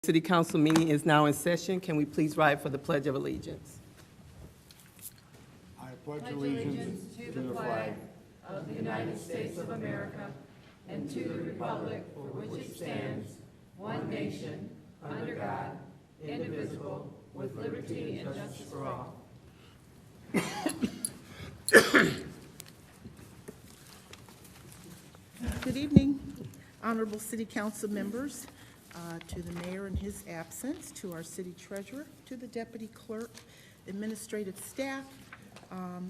City Council meeting is now in session. Can we please rise for the Pledge of Allegiance? I pledge allegiance to the flag of the United States of America and to the republic for which it stands, one nation, under God, indivisible, with liberty and justice for all. Good evening, honorable city council members, to the mayor in his absence, to our city treasurer, to the deputy clerk, administrative staff,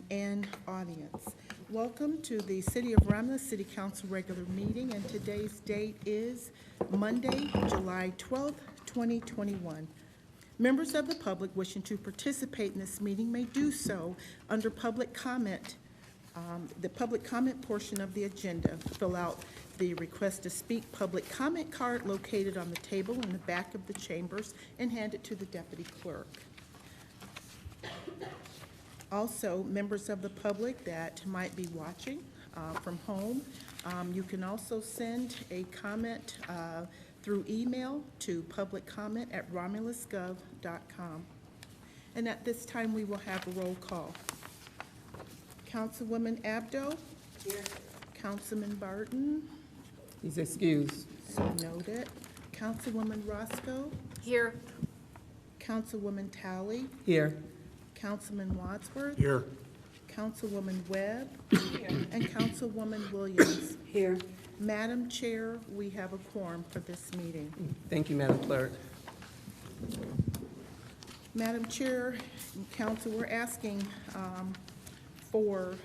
and audience. Welcome to the City of Romulus City Council regular meeting, and today's date is Monday, July 12th, 2021. Members of the public wishing to participate in this meeting may do so under public comment. The public comment portion of the agenda. Fill out the request to speak public comment card located on the table in the back of the chambers and hand it to the deputy clerk. Also, members of the public that might be watching from home, you can also send a comment through email to publiccomment@romulusgov.com. And at this time, we will have a roll call. Councilwoman Abdo? Here. Councilman Barton? He's excused. So noted. Councilwoman Roscoe? Here. Councilwoman Talley? Here. Councilman Wadsworth? Here. Councilwoman Webb? Here. And Councilwoman Williams? Here. Madam Chair, we have a quorum for this meeting. Thank you, Madam Clerk. Madam Chair, Council, we're asking for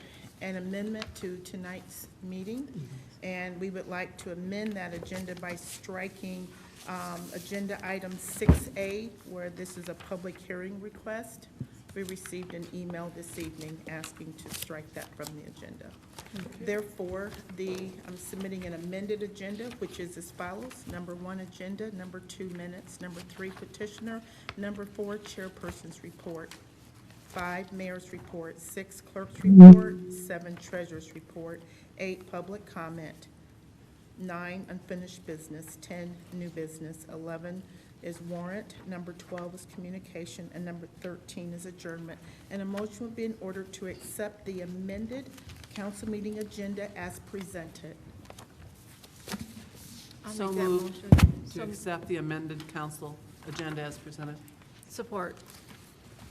an amendment to tonight's meeting, and we would like to amend that agenda by striking agenda item 6A, where this is a public hearing request. We received an email this evening asking to strike that from the agenda. Okay. Therefore, I'm submitting an amended agenda, which is as follows: number 1, agenda; number 2, minutes; number 3, petitioner; number 4, chairperson's report; 5, mayor's report; 6, clerk's report; 7, treasurer's report; 8, public comment; 9, unfinished business; 10, new business; 11 is warrant; number 12 is communication; and number 13 is adjournment. And a motion would be in order to accept the amended council meeting agenda as presented. So make that moved motion. to accept the amended council agenda as presented. Support.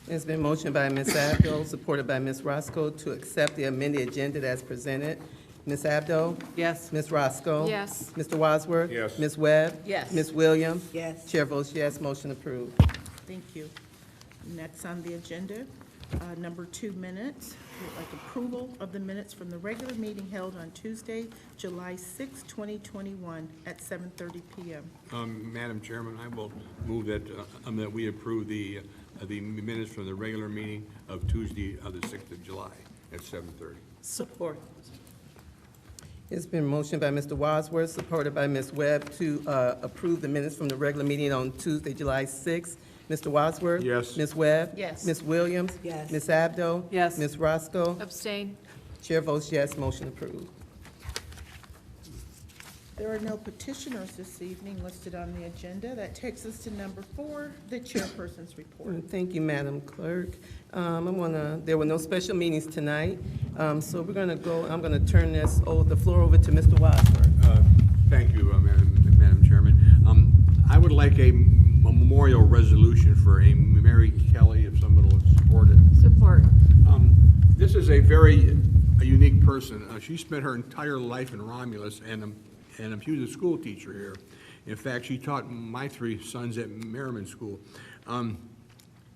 It's been motioned by Ms. Abdo, supported by Ms. Roscoe, to accept the amended agenda as presented. Ms. Abdo? Yes. Ms. Roscoe? Yes. Mr. Wadsworth? Yes. Ms. Webb? Yes. Ms. Williams? Yes. Chair votes yes, motion approved. Thank you. Next on the agenda, number 2, minutes. We'd like approval of the minutes from the regular meeting held on Tuesday, July 6, 2021 at 7:30 p.m. Madam Chairman, I will move that we approve the minutes from the regular meeting of Tuesday, the 6th of July at 7:30. Support. It's been motioned by Mr. Wadsworth, supported by Ms. Webb, to approve the minutes from the regular meeting on Tuesday, July 6th. Mr. Wadsworth? Yes. Ms. Webb? Yes. Ms. Williams? Yes. Ms. Abdo? Yes. Ms. Roscoe? Abstain. Chair votes yes, motion approved. There are no petitioners this evening listed on the agenda. That takes us to number 4, the chairperson's report. Thank you, Madam Clerk. There were no special meetings tonight, so I'm gonna turn the floor over to Mr. Wadsworth. Thank you, Madam Chairman. I would like a memorial resolution for a Mary Kelly, if someone will support it. Support. This is a very unique person. She spent her entire life in Romulus, and she was a school teacher here. In fact, she taught my 3 sons at Merriman School.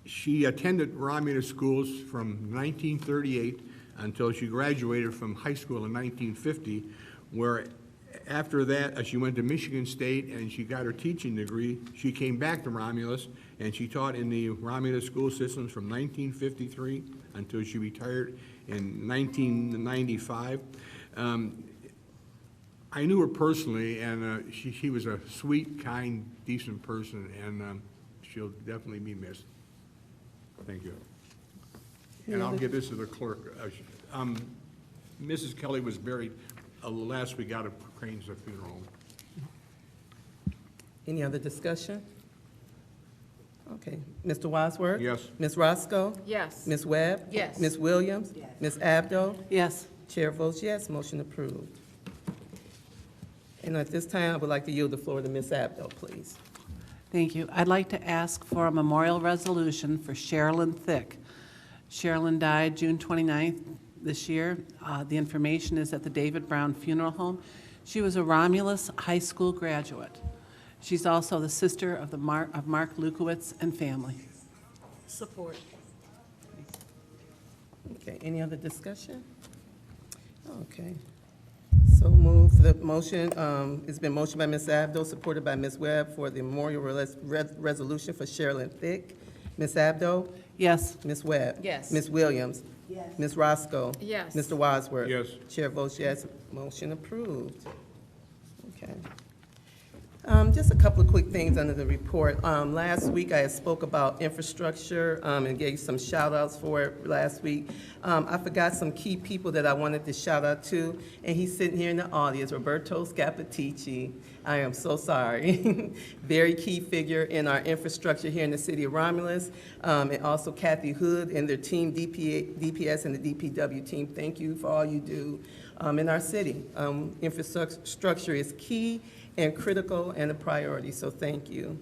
She attended Romulus schools from 1938 until she graduated from high school in 1950, where after that, she went to Michigan State and she got her teaching degree. She came back to Romulus and she taught in the Romulus school systems from 1953 until she retired in 1995. I knew her personally, and she was a sweet, kind, decent person, and she'll definitely be missed. Thank you. And I'll give this to the clerk. Mrs. Kelly was buried last week out of Crane's funeral home. Any other discussion? Okay. Mr. Wadsworth? Yes. Ms. Roscoe? Yes. Ms. Webb? Yes. Ms. Williams? Yes. Ms. Abdo? Yes. Chair votes yes, motion approved. And at this time, I would like to yield the floor to Ms. Abdo, please. Thank you. I'd like to ask for a memorial resolution for Sherilyn Thick. Sherilyn died June 29th this year. The information is at the David Brown Funeral Home. She was a Romulus High School graduate. She's also the sister of Mark Lukowitz and family. Support. Okay, any other discussion? Okay. So move the motion, it's been motioned by Ms. Abdo, supported by Ms. Webb for the memorial resolution for Sherilyn Thick. Ms. Abdo? Yes. Ms. Webb? Yes. Ms. Williams? Yes. Ms. Roscoe? Yes. Mr. Wadsworth? Yes. Chair votes yes, motion approved. Okay. Just a couple of quick things under the report. Last week, I spoke about infrastructure and gave some shout-outs for it last week. I forgot some key people that I wanted to shout out to, and he's sitting here in the audience, Roberto Scapatici. I am so sorry. Very key figure in our infrastructure here in the city of Romulus, and also Kathy Hood and their team, DPS and the DPW team. Thank you for all you do in our city. Infrastructure is key and critical and a priority, so thank you.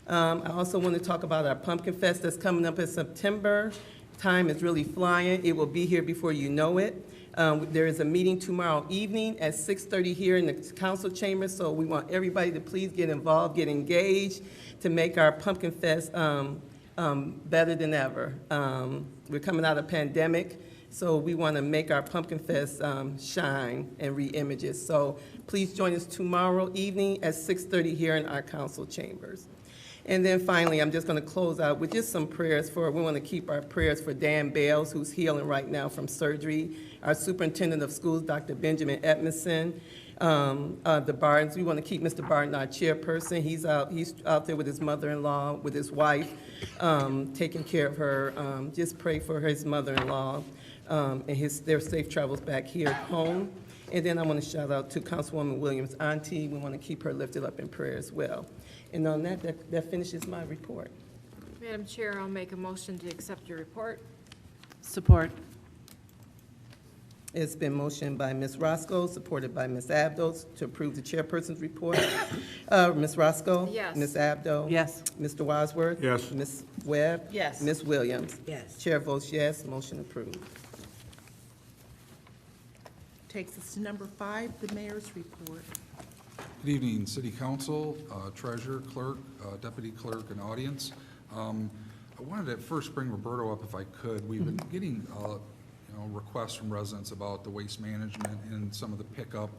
I also want to talk about our Pumpkin Fest that's coming up in September. Time is really flying. It will be here before you know it. There is a meeting tomorrow evening at 6:30 here in the council chamber, so we want everybody to please get involved, get engaged to make our Pumpkin Fest better than ever. We're coming out of pandemic, so we want to make our Pumpkin Fest shine and re-image it. So please join us tomorrow evening at 6:30 here in our council chambers. And then finally, I'm just going to close out with just some prayers we want to keep our prayers for Dan Bales, who's healing right now from surgery, our superintendent of schools, Dr. Benjamin Edmondson, the Bartons. We want to keep Mr. Barton, our chairperson. He's out there with his mother-in-law, with his wife, taking care of her. Just pray for his mother-in-law and their safe travels back here home. And then I want to shout out to Councilwoman Williams' auntie. We want to keep her lifted up in prayer as well. And on that finishes my report. Madam Chair, I'll make a motion to accept your report. Support. It's been motioned by Ms. Roscoe, supported by Ms. Abdo, to approve the chairperson's report. Ms. Roscoe? Yes. Ms. Abdo? Yes. Mr. Wadsworth? Yes. Ms. Webb? Yes. Ms. Williams? Yes. Chair votes yes, motion approved. Takes us to number 5, the mayor's report. Good evening, City Council, Treasurer, Clerk, Deputy Clerk, and audience. I wanted to first bring Roberto up if I could. We've been getting requests from residents about the waste management and some of the pickup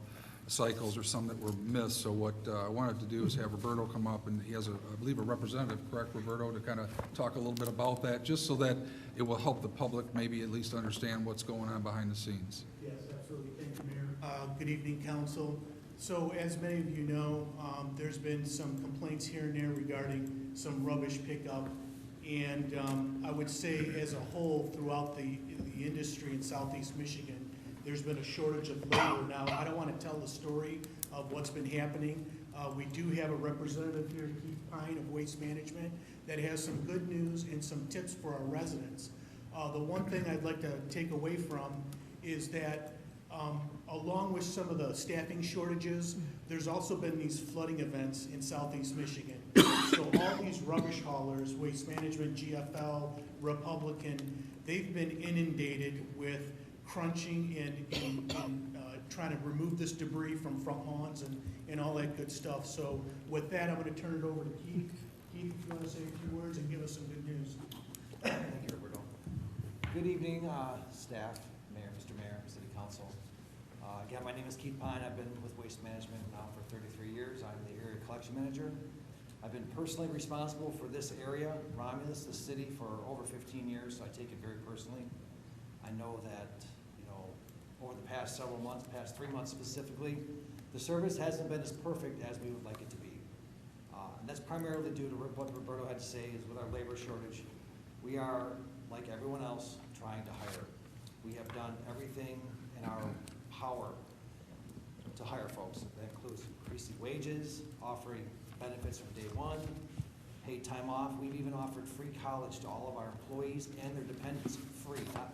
cycles or some that were missed. So what I wanted to do is have Roberto come up, and he has, I believe, a representative, correct, Roberto, to kind of talk a little bit about that, just so that it will help the public maybe at least understand what's going on behind the scenes. Yes, absolutely. Thank you, Mayor. Good evening, council. So as many of you know, there's been some complaints here and there regarding some rubbish pickup. And I would say as a whole throughout the industry in Southeast Michigan, there's been a shortage of labor. Now, I don't want to tell the story of what's been happening. We do have a representative here, Keith Pine of Waste Management, that has some good news and some tips for our residents. The one thing I'd like to take away from is that along with some of the staffing shortages, there's also been these flooding events in Southeast Michigan. So all these rubbish haulers, Waste Management, GFL, Republican, they've been inundated with crunching and trying to remove this debris from front lawns and all that good stuff. So with that, I'm going to turn it over to Keith. Keith, if you want to say a few words and give us some good news. Thank you, Roberto. Good evening, staff, Mayor, Mr. Mayor, City Council. Again, my name is Keith Pine. I've been with Waste Management now for 33 years. I'm the area collection manager. I've been personally responsible for this area, Romulus, the city, for over 15 years, so I take it very personally. I know that, over the past several months, past 3 months specifically, the service hasn't been as perfect as we would like it to be. And that's primarily due to what Roberto had to say is with our labor shortage. We are, like everyone else, trying to hire. We have done everything in our power to hire folks. That includes increasing wages, offering benefits from day one, paid time off. We've even offered free college to all of our employees and their dependents, free, not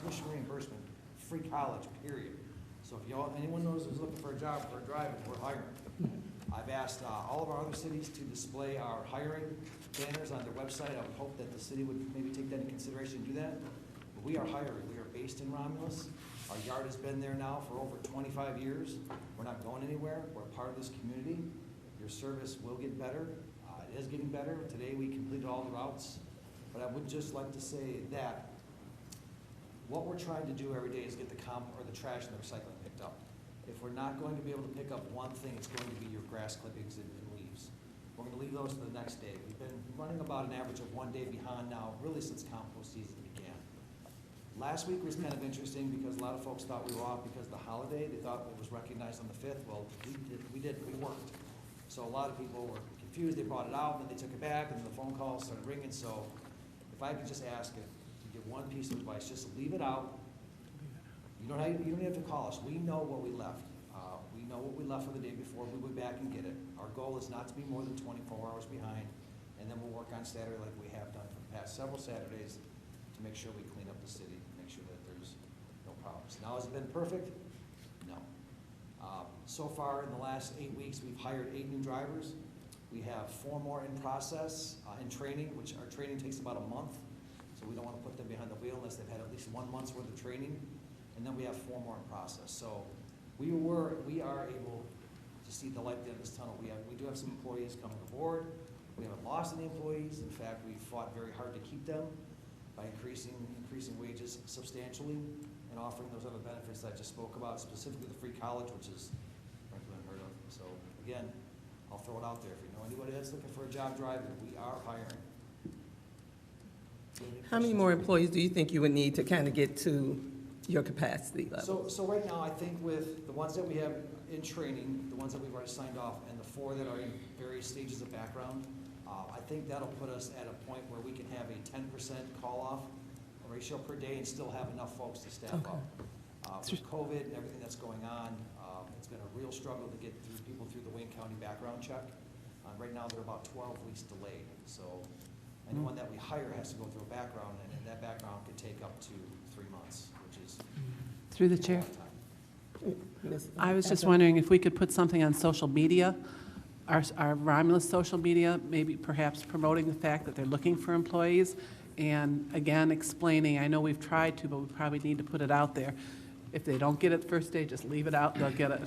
tuition reimbursement, free college, period. So if anyone knows who's looking for a job for a driver, we're hiring. I've asked all of our other cities to display our hiring banners on their website. I would hope that the city would maybe take that into consideration and do that. But we are hiring. We are based in Romulus. Our yard has been there now for over 25 years. We're not going anywhere. We're part of this community. Your service will get better. It is getting better. Today we completed all the routes. But I would just like to say that what we're trying to do every day is get the trash and the recycling picked up. If we're not going to be able to pick up one thing, it's going to be your grass clippings and leaves. We're going to leave those to the next day. We've been running about an average of 1 day behind now, really since compost season began. Last week was kind of interesting because a lot of folks thought we were off because of the holiday. They thought it was recognized on the 5th. Well, we worked. So a lot of people were confused. They brought it out, and then they took it back, and then the phone calls started ringing. So if I could just ask it, to give one piece of advice, just leave it out. You don't have to call us. We know what we left. We know what we left for the day before. We went back and get it. Our goal is not to be more than 24 hours behind, and then we'll work on Saturday like we have done for the past several Saturdays to make sure we clean up the city, make sure that there's no problems. Now, has it been perfect? No. So far, in the last 8 weeks, we've hired 8 new drivers. We have 4 more in process, in training, which our training takes about a month. So we don't want to put them behind the wheel unless they've had at least 1 month's worth of training. And then we have 4 more in process. So we are able to see the light at the end of this tunnel. We do have some employees coming aboard. We haven't lost any employees. In fact, we fought very hard to keep them by increasing wages substantially and offering those other benefits that I just spoke about, specifically the free college, which is frankly unheard of. So again, I'll throw it out there. If you know anybody that's looking for a job driving, we are hiring. How many more employees do you think you would need to kind of get to your capacity level? So right now, I think with the ones that we have in training, the ones that we've already signed off, and the 4 that are in various stages of background, I think that'll put us at a point where we can have a 10% call-off ratio per day and still have enough folks to staff up. With COVID and everything that's going on, it's been a real struggle to get people through the Wayne County background check. Right now, they're about 12 weeks delayed. So anyone that we hire has to go through a background, and then that background could take up to 3 months, which is Through the chair. I was just wondering if we could put something on social media, our Romulus social media, maybe perhaps promoting the fact that they're looking for employees, and again, explaining, I know we've tried to, but we probably need to put it out there. If they don't get it the first day, just leave it out, they'll get it.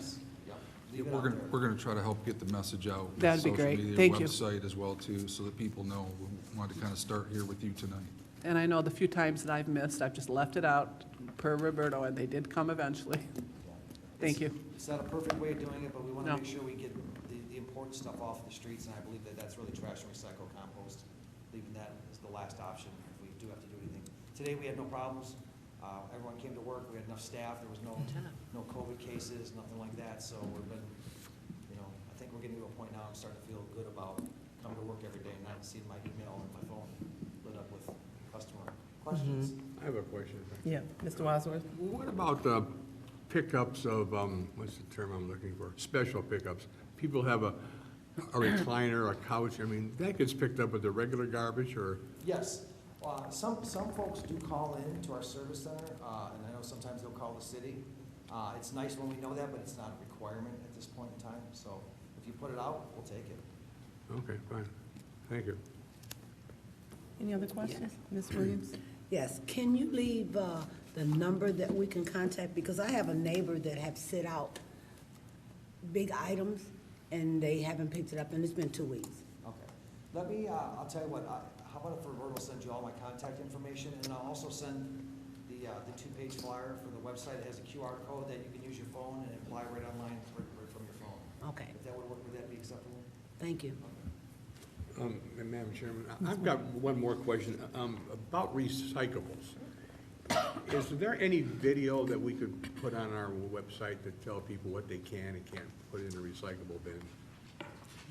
We're gonna try to help get the message out. with That'd be social great. media, Thank you. Website as well too, so that people know. We wanted to kind of start here with you tonight. And I know the few times that I've missed, I've just left it out per Roberto, and they did come eventually. Thank you. It's not a perfect way of doing it, but we want to No. make sure we get the important stuff off the streets, and I believe that that's really trash and recycle compost. Leaving that as the last option if we do have to do anything. Today, we had no problems. Everyone came to work. We had enough staff. There was no COVID cases, nothing like that. So we've been, I think we're getting to a point now I'm starting to feel good about coming to work every day and not seeing my email and my phone lit up with customer questions. I have a question. Yeah, Mr. Wadsworth? What about pickups of, what's the term I'm looking for? Special pickups. People have a recliner, a couch. I mean, that gets picked up with the regular garbage, or? Yes. Some folks do call in to our service center, and I know sometimes they'll call the city. It's nice when we know that, but it's not a requirement at this point in time. So if you put it out, we'll take it. Okay, fine. Thank you. Any other questions? Ms. Williams? Yes, can you leave the number that we can contact? Because I have a neighbor that have set out big items, and they haven't picked it up, and it's been 2 weeks. Okay. Let me, I'll tell you what, how about if Roberto sends you all my contact information, and I'll also send the 2-page flyer for the website. It has a QR code that you can use your phone and apply right online right from your phone. Okay, If that would work, would that be acceptable? thank you. Madam Chairman, I've got one more question about recyclables. Is there any video that we could put on our website to tell people what they can and can't put in a recyclable bin?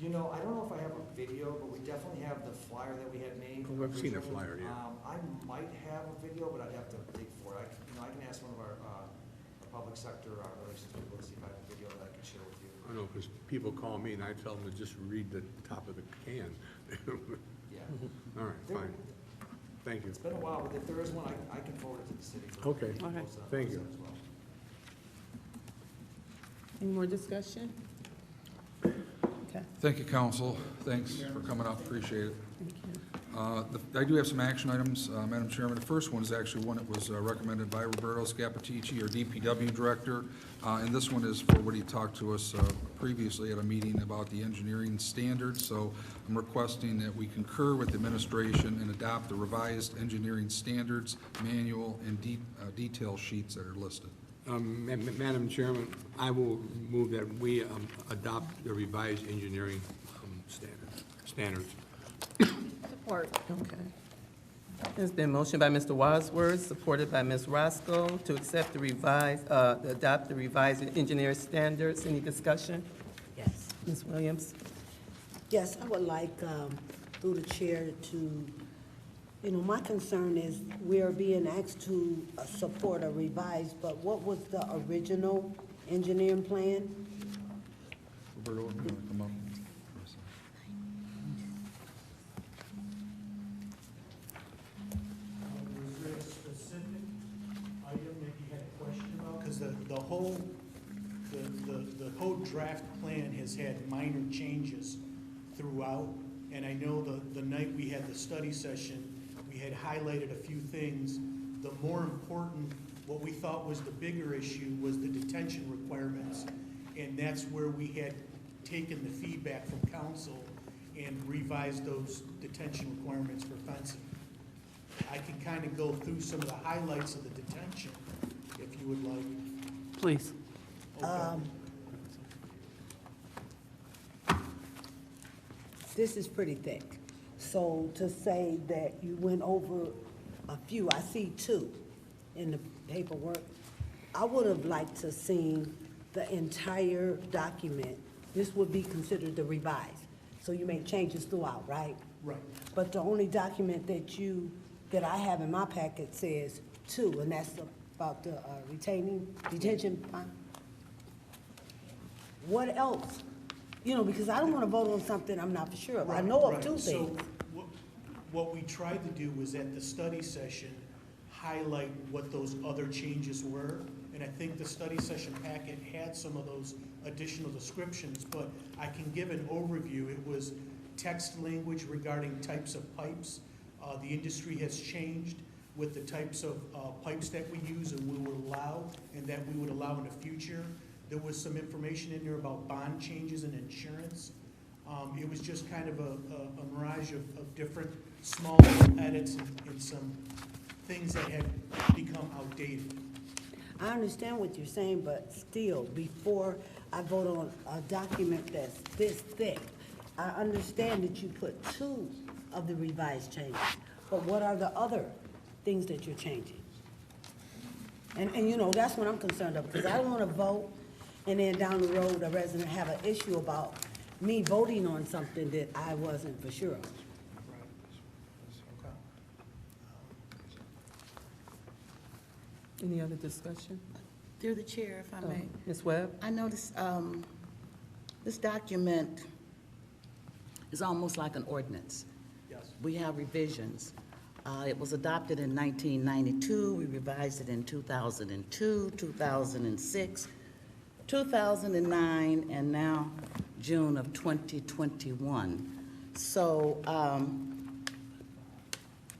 I don't know if I have a video, but we definitely have the flyer that we had made. Oh, I've seen the originally. flyer, yeah. I might have a video, but I'd have to dig for it. I can ask one of our public sector relations people to see if I have a video that I can share with you. I know, because people call me and I tell them to just read the top of the can. Yeah. All right, fine. Thank you. It's been a while, but if there is one, I can forward it to the city. Okay, Okay. thank you. As well. Any more discussion? Okay, Thank you, council. Thanks for coming up, appreciate it. thank you. I do have some action items, Madam Chairman. The first one is actually one that was recommended by Roberto Scapitici, our DPW Director, and this one is for what he talked to us previously at a meeting about the engineering standards. So I'm requesting that we concur with the administration and adopt the revised engineering standards, manual, and detail sheets that are listed. Madam Chairman, I will move that we adopt the revised engineering standards. Support. Okay. There's been motion by Mr. Wadsworth, supported by Ms. Roscoe, to accept the revised, adopt the revised engineering standards. Any discussion? Yes. Ms. Williams? Yes, I would like, through the chair to, my concern is we are being asked to support a revised, but what was the original engineering plan? Roberto, you want to come up? Was there a specific item that you had a question about? Because the whole draft plan has had minor changes throughout. And I know the night we had the study session, we had highlighted a few things. The more important, what we thought was the bigger issue was the detention requirements. And that's where we had taken the feedback from council and revised those detention requirements for fencing. I can kind of go through some of the highlights of the detention, if you would like. Please. Okay. This is pretty thick. So to say that you went over a few, I see 2 in the paperwork. I would have liked to seen the entire document. This would be considered the revised. So you make changes throughout, right? Right. But the only document that I have in my packet says 2, and that's about the detention pond. What else? Because I don't want to vote on something I'm not for sure of. I know of Right. 2 So things. what we tried to do was at the study session, highlight what those other changes were. And I think the study session packet had some of those additional descriptions, but I can give an overview. It was text language regarding types of pipes. The industry has changed with the types of pipes that we use and we will allow and that we would allow in the future. There was some information in there about bond changes and insurance. It was just kind of a mirage of different small edits and some things that had become outdated. I understand what you're saying, but still, before I vote on a document that's this thick, I understand that you put 2 of the revised changes, but what are the other things that you're changing? And that's what I'm concerned of, because I don't want to vote, and then down the road, a resident have an issue about me voting on something that I wasn't for sure of. Any other discussion? Through the chair, if I may. Ms. Webb? I noticed this document is almost like an ordinance. Yes. We have revisions. It was adopted in 1992. We revised it in 2002, 2006, 2009, and now June of 2021. So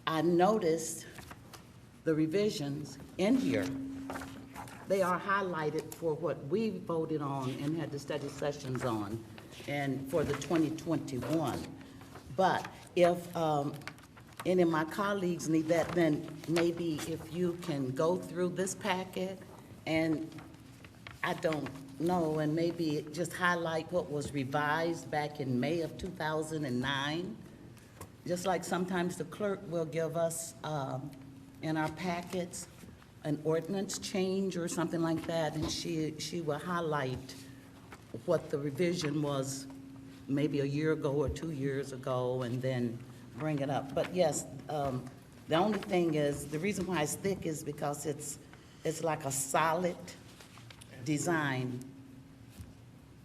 I noticed the revisions in here. They are highlighted for what we voted on and had the study sessions on, and for the 2021. But if any of my colleagues need that, then maybe if you can go through this packet, and I don't know, and maybe just highlight what was revised back in May of 2009. Just like sometimes the clerk will give us in our packets an ordinance change or something like that, and she will highlight what the revision was maybe a year ago or 2 years ago, and then bring it up. But yes, the only thing is, the reason why it's thick is because it's like a solid design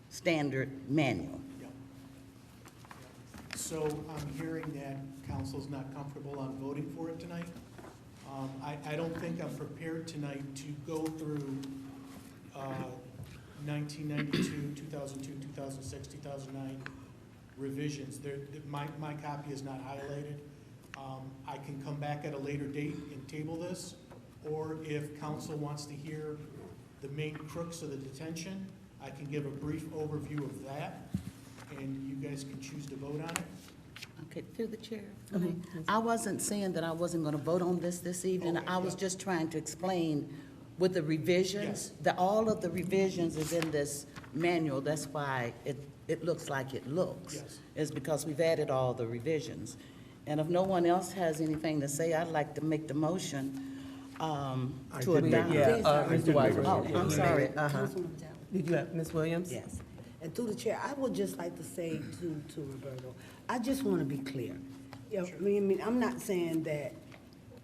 standard manual. So I'm hearing that council's not comfortable on voting for it tonight. I don't think I'm prepared tonight to go through 1992, 2002, 2006, 2009 revisions. My copy is not highlighted. I can come back at a later date and table this, or if council wants to hear the main crux of the detention, I can give a brief overview of that, and you guys can choose to vote on it. Okay, through the chair. I wasn't saying that I wasn't going to vote on this evening. Okay, I was yeah. just trying to explain with the revisions, that all of the revisions is in this manual. That's why it looks like it looks. Yes. Is because we've added all the revisions. And if no one else has anything to say, I'd like to make the motion to adopt. Mr. Wadsworth. Oh, I'm sorry. Councilman Talley. Did you have, Ms. Williams? Yes. And through the chair, I would just like to say to Roberto, I just want to be clear. You know, I mean, I'm not saying that,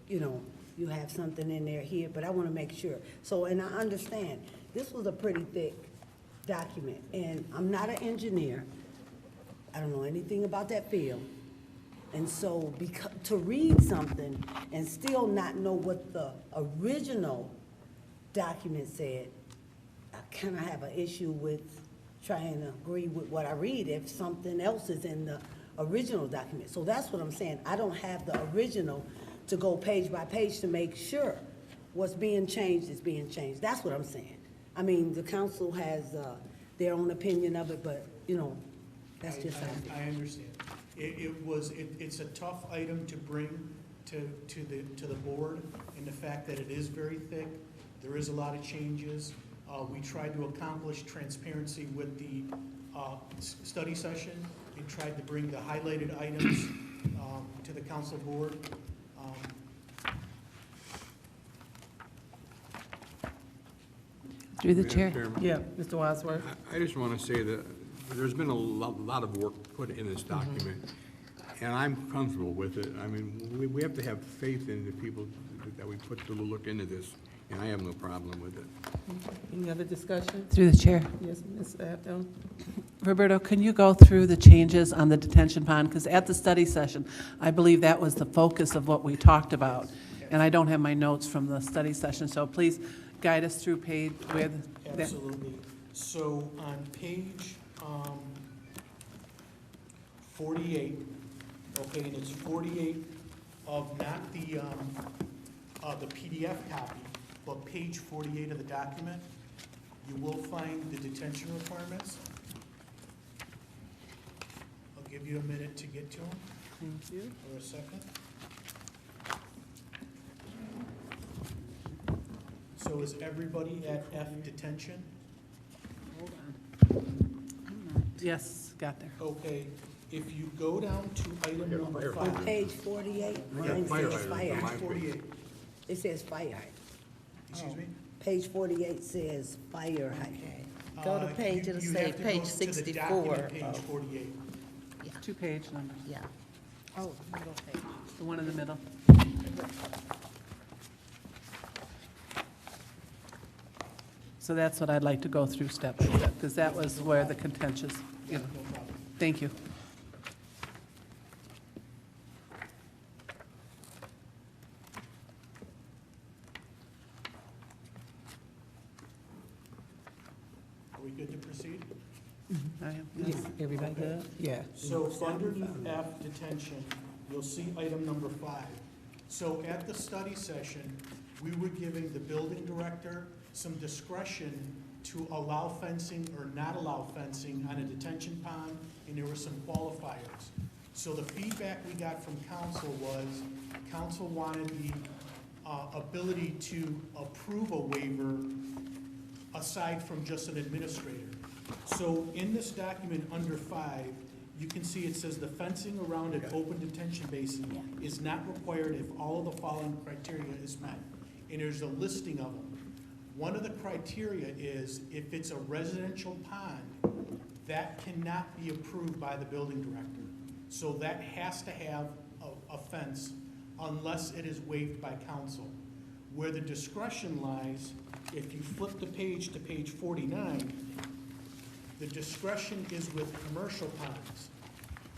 you know, you have something in there here, but I want to make sure. So, and I understand, this was a pretty thick document, and I'm not an engineer. I don't know anything about that field. And so, to read something and still not know what the original document said, I kind of have an issue with trying to agree with what I read if something else is in the original document. So that's what I'm saying. I don't have the original to go page by page to make sure what's being changed is being changed. That's what I'm saying. I mean, the council has their own opinion of it, but, you know, that's just how I feel. I understand. It's a tough item to bring to the board, and the fact that it is very thick, there is a lot of changes. We tried to accomplish transparency with the study session and tried to bring the highlighted items to the council board. Through the chair. Madam Chairman, Yeah, Mr. Wadsworth? I just want to say that there's been a lot of work put in this document, and I'm comfortable with it. I mean, we have to have faith in the people that we put to look into this, and I have no problem with it. Any other discussion? Through the chair. Yes, Ms. Abdo? Roberto, can you go through the changes on the detention pond? Because at the study session, I believe that was the focus of what we talked about. And I don't have my notes from the study session, so please guide us through page with that. Absolutely. So on page 48, okay, and it's 48 of not the PDF copy, but page 48 of the document, you will find the detention requirements. I'll give you a minute to get to them. Thank you. Or a second. So is everybody at F detention? Hold on. Yes, got there. Okay, if you go down to item number On 5. page 48, Yeah, mine fire says hydrant. fire. Mine- Page 48, It says fire hydrant. excuse me? Page 48 says fire hydrant. Go to page, it'll You say have to go page to the 64 document, Page of- 48. Two page numbers, Yeah. Oh, middle page. the one in the middle. So that's what I'd like to go through step by step, because that was where the contentious, you know. No problem. Thank you. Are we good to proceed? I am, Yeah, yes. everybody good? Yeah. So underneath F detention, you'll see item number 5. So at the study session, we were giving the building director some discretion to allow fencing or not allow fencing on a detention pond, and there were some qualifiers. So the feedback we got from council was, council wanted the ability to approve a waiver aside from just an administrator. So in this document under 5, you can see it says the fencing around an open detention basin is not required if all of the following criteria is met. And there's a listing of them. One of the criteria is if it's a residential pond, that cannot be approved by the building director. So that has to have a fence unless it is waived by council. Where the discretion lies, if you flip the page to page 49, the discretion is with commercial ponds.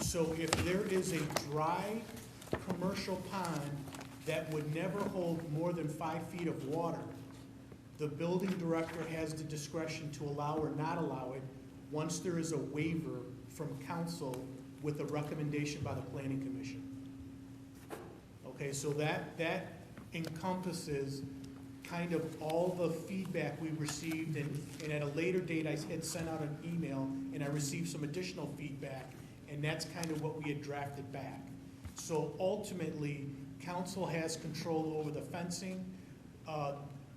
So if there is a dry commercial pond that would never hold more than 5 feet of water, the building director has the discretion to allow or not allow it once there is a waiver from council with a recommendation by the planning commission. Okay, so that encompasses kind of all the feedback we received, and at a later date, I had sent out an email, and I received some additional feedback, and that's kind of what we had drafted back. So ultimately, council has control over the fencing.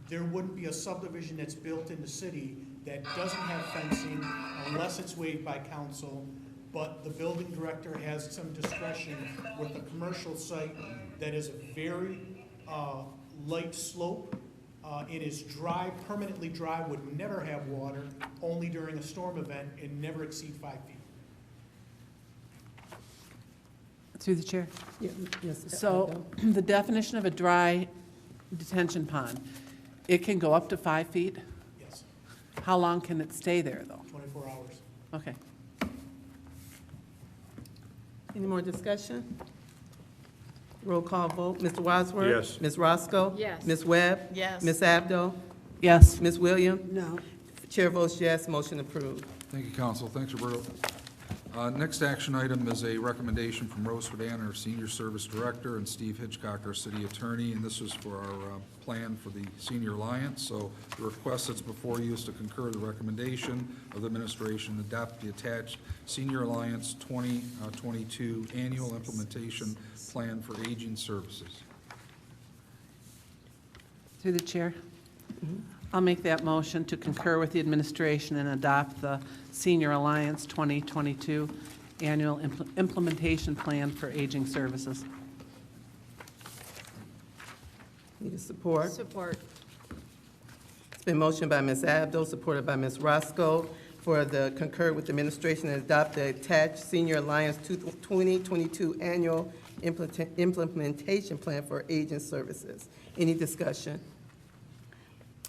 There wouldn't be a subdivision that's built in the city that doesn't have fencing unless it's waived by council, but the building director has some discretion with a commercial site that is a very light slope. It is dry, permanently dry, would never have water, only during a storm event, and never exceed 5 feet. Through the chair. Yeah, yes. So the definition of a dry detention pond, it can go up to 5 feet? Yes, How long can it stay there, though? 24 hours. Okay. Any more discussion? Roll call vote. Mr. Wadsworth? Yes. Ms. Roscoe? Yes. Ms. Webb? Yes. Ms. Abdo? Yes. Ms. Williams? No. Chair votes yes, motion approved. Thank you, council. Thanks, Roberto. Next action item is a recommendation from Rose Sedan, our Senior Service Director, and Steve Hitchcock, our City Attorney, and this is for our plan for the Senior Alliance. So the request that's before you is to concur the recommendation of the administration to adopt the attached Senior Alliance 2022 Annual Implementation Plan for Aging Services. Through the chair. I'll make that motion to concur with the administration and adopt the Senior Alliance 2022 Annual Implementation Plan for Aging Services. Need a support? Support. It's been motioned by Ms. Abdo, supported by Ms. Roscoe, for the concur with the administration and adopt the attached Senior Alliance 2022 Annual Implementation Plan for Aging Services. Any discussion?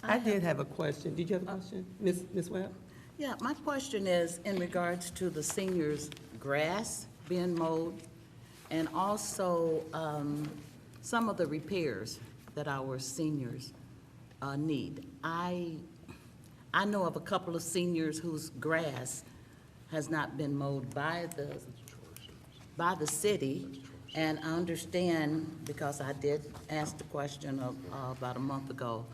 I did have a question. Did you have a question? Ms. Webb? Yeah, my question is in regards to the seniors' grass being mowed and also some of the repairs that our seniors need. I know of a couple of seniors whose grass has not been mowed by the city, and I understand, because I did ask the question about a month ago,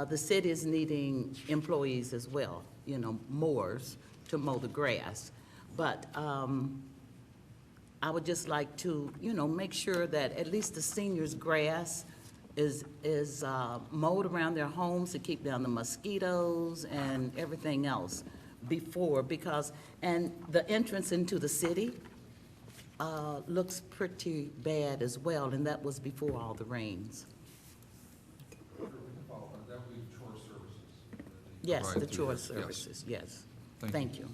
the city is needing employees as well, you know, mowers to mow the grass. But I would just like to, you know, make sure that at least the seniors' grass is mowed around their homes to keep down the mosquitoes and everything else and the entrance into the city looks pretty bad as well, and that was before all the rains. That would be chore services. Yes, Provide the through chore this, yes. services, yes. Thank Thank you.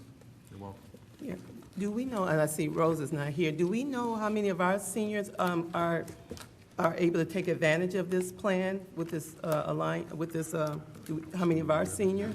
You're welcome. Yeah. Do we know, and I see Rose is not here, do we know how many of our seniors are able to take advantage of this plan with this how many of our seniors?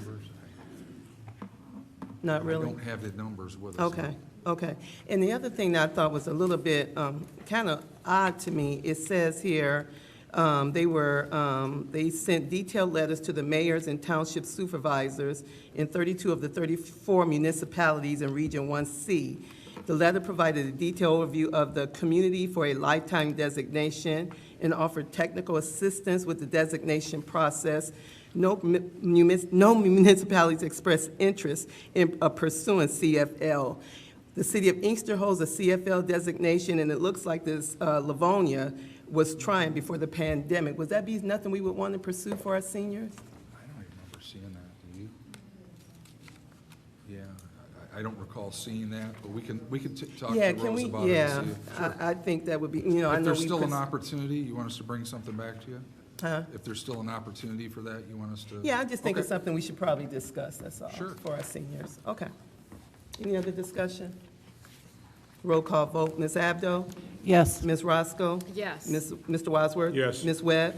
Not really? We don't have the numbers with us. Okay, okay. And the other thing that I thought was a little bit kind of odd to me, it says here, they sent detailed letters to the mayors and township supervisors in 32 of the 34 municipalities in Region 1C. The letter provided a detailed overview of the community for a lifetime designation and offered technical assistance with the designation process. No municipalities expressed interest in pursuing CFL. The city of Inkster holds a CFL designation, and it looks like this Livonia was trying before the pandemic. Would that be nothing we would want to pursue for our seniors? I don't even remember seeing that, do you? Yeah, I don't recall seeing that, but we can talk Yeah, to can Rose we? about it Yeah, and see. Sure. I think that would be, you know, I If know there's we. still an opportunity, you want us to bring something back to you? Huh? If there's still an opportunity for that, you want us to? Yeah, I just think it's Okay. something we should probably discuss, that's all. Sure. For our seniors. Okay. Any other discussion? Roll call vote. Ms. Abdo? Yes. Ms. Roscoe? Yes. Mr. Wadsworth? Yes. Ms. Webb?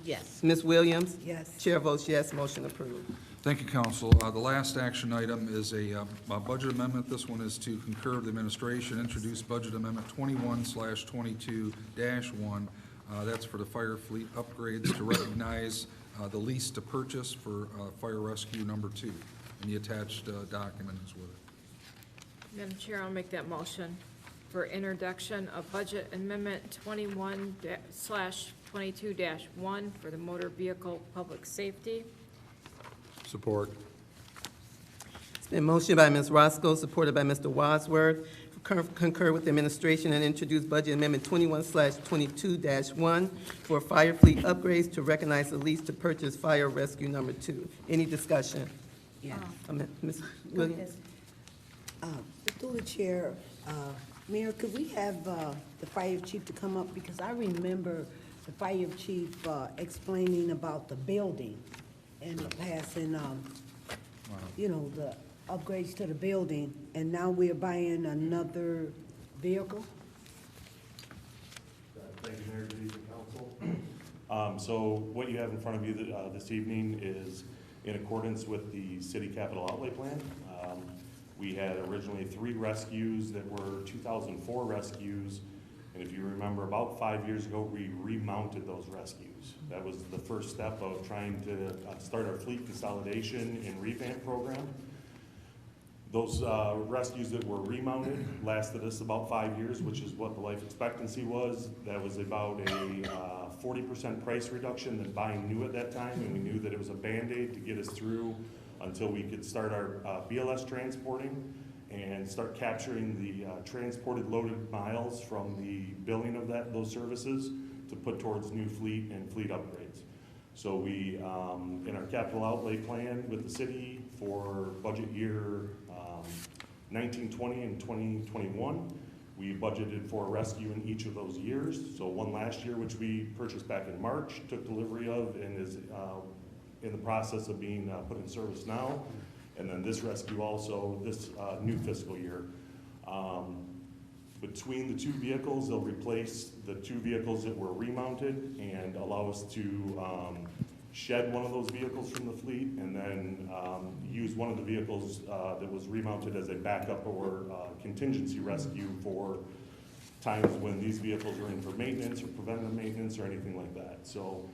Yes. Ms. Williams? Yes. Chair votes yes, motion approved. Thank you, Council. The last action item is a budget amendment. This one is to concur with the administration, introduce Budget Amendment 21/22-1. That's for the fire fleet upgrades to recognize the lease to purchase for Fire Rescue Number 2. And the attached document is with it. Madam Chair, I'll make that motion for introduction of budget amendment 21/22-1 for the motor vehicle public safety. Support. It's been motioned by Ms. Roscoe, supported by Mr. Wadsworth, concur with the administration and introduce Budget Amendment 21/22-1 for fire fleet upgrades to recognize the lease to purchase Fire Rescue Number 2. Any discussion? Yeah. Ms. Williams? Through the chair, Mayor, could we have the fire chief to come up? Because I remember the fire chief explaining about the building and passing, you know, the upgrades to the building, and now we're buying another vehicle? Thank you, Mayor, good evening, Council. So what you have in front of you this evening is in accordance with the city capital outlay plan. We had originally 3 rescues that were 2004 rescues, and if you remember, about 5 years ago, we remounted those rescues. That was the first step of trying to start our fleet consolidation and revamp program. Those rescues that were remounted lasted us about 5 years, which is what the life expectancy was. That was about a 40% price reduction than buying new at that time, and we knew that it was a Band-Aid to get us through until we could start our BLS transporting and start capturing the transported loaded miles from the billing of those services to put towards new fleet and fleet upgrades. So we, in our capital outlay plan with the city for budget year 1920 and 2021, we budgeted for a rescue in each of those years. So one last year, which we purchased back in March, took delivery of, and is in the process of being put in service now. And then this rescue also, this new fiscal year. Between the 2 vehicles, they'll replace the 2 vehicles that were remounted and allow us to shed one of those vehicles from the fleet and then use one of the vehicles that was remounted as a backup or contingency rescue for times when these vehicles are in for maintenance or preventative maintenance or anything like that. So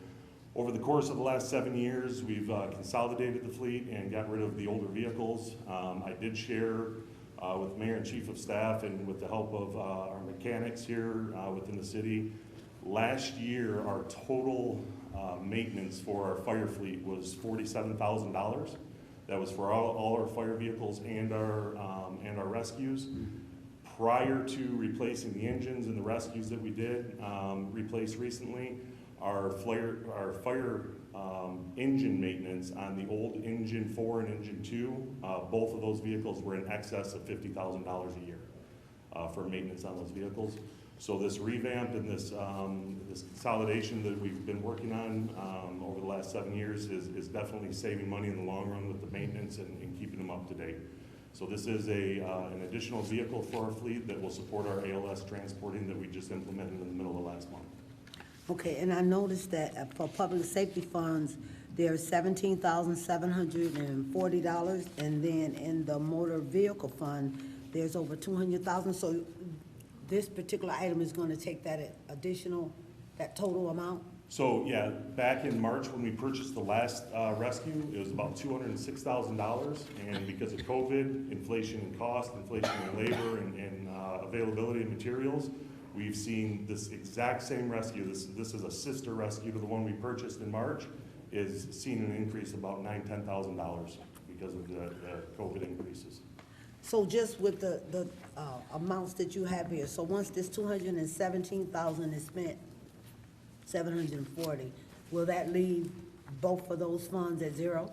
over the course of the last 7 years, we've consolidated the fleet and got rid of the older vehicles. I did share with Mayor and Chief of Staff and with the help of our mechanics here within the city. Last year, our total maintenance for our fire fleet was $47,000. That was for all our fire vehicles and our rescues. Prior to replacing the engines and the rescues that we did replace recently, our fire engine maintenance on the old engine 4 and engine 2, both of those vehicles were in excess of $50,000 a year for maintenance on those vehicles. So this revamp and this consolidation that we've been working on over the last 7 years is definitely saving money in the long run with the maintenance and keeping them up to date. So this is an additional vehicle for our fleet that will support our ALS transporting that we just implemented in the middle of last month. Okay, and I noticed that for public safety funds, there's $17,740, and then in the motor vehicle fund, there's over $200,000. So this particular item is going to take that additional, that total amount? So, yeah, back in March when we purchased the last rescue, it was about $206,000, and because of COVID, inflation in cost, inflation in labor, and availability of materials, we've seen this exact same rescue. This is a sister rescue to the one we purchased in March, is seeing an increase of about $9,000–$10,000 because of the COVID increases. So just with the amounts that you have here, so once this $217,000 is spent, $740, will that leave both of those funds at zero?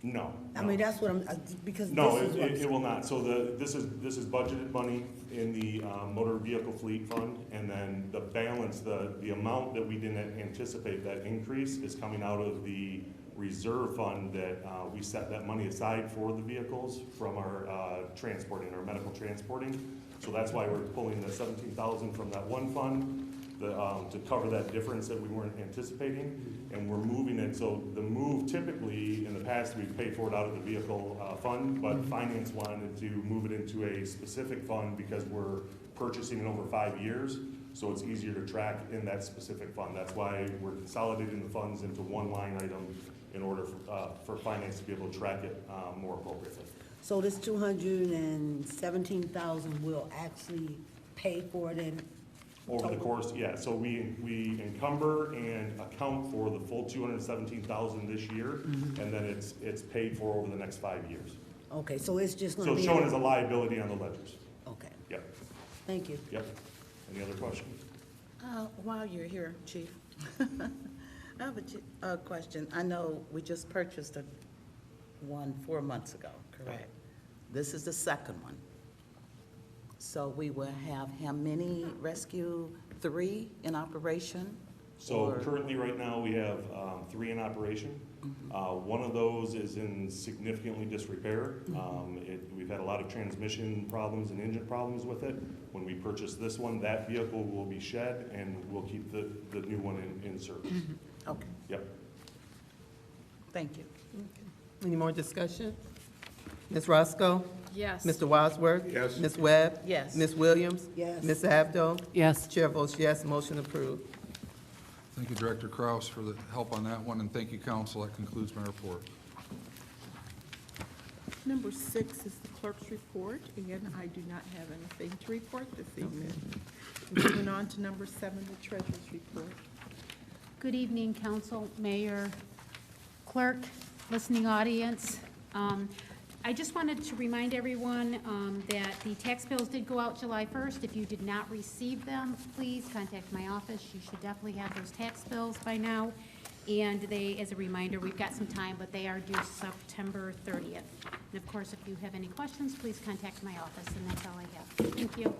No. I mean, that's what I'm, because No, this is what it will not. So this is budgeted money in the motor vehicle fleet fund, and then the balance, the amount that we didn't anticipate that increase is coming out of the reserve fund that we set that money aside for the vehicles from our transporting, our medical transporting. So that's why we're pulling the $17,000 from that one fund to cover that difference that we weren't anticipating, and we're moving it, so the move typically, in the past, we've paid for it out of the vehicle fund, but finance wanted to move it into a specific fund because we're purchasing it over 5 years, so it's easier to track in that specific fund. That's why we're consolidating the funds into one line item in order for finance to be able to track it more appropriately. So this 217,000 will actually pay for it in Over the course, yeah, so we encumber and account for the full 217,000 this year, and then it's paid for over the next 5 years. Okay, so it's just So gonna it's be. shown as a liability on the ledgers. Okay, Yep, thank you. yep. Any other questions? While you're here, Chief, I have a question. I know we just purchased one 4 months ago, correct? This is the second one. So we will have how many rescue? 3 in operation? So Or- currently, right now, we have 3 in operation. One of those is in significantly disrepair. We've had a lot of transmission problems and engine problems with it. When we purchase this one, that vehicle will be shed, and we'll keep the new one in service. Okay, Yep. thank you. Any more discussion? Ms. Roscoe? Yes. Mr. Wadsworth? Yes. Ms. Webb? Yes. Ms. Williams? Yes. Ms. Abdo? Yes. Chair votes yes, motion approved. Thank you, Director Kraus, for the help on that one, and thank you, council. That concludes my report. Number 6 is the clerk's report. Again, I do not have anything to report this evening. Moving on to number 7, the treasurer's report. Good evening, council, mayor, clerk, listening audience. I just wanted to remind everyone that the tax bills did go out July 1st. If you did not receive them, please contact my office. You should definitely have those tax bills by now. And they, as a reminder, we've got some time, but they are due September 30th. And of course, if you have any questions, please contact my office, and that's all I have. Thank you.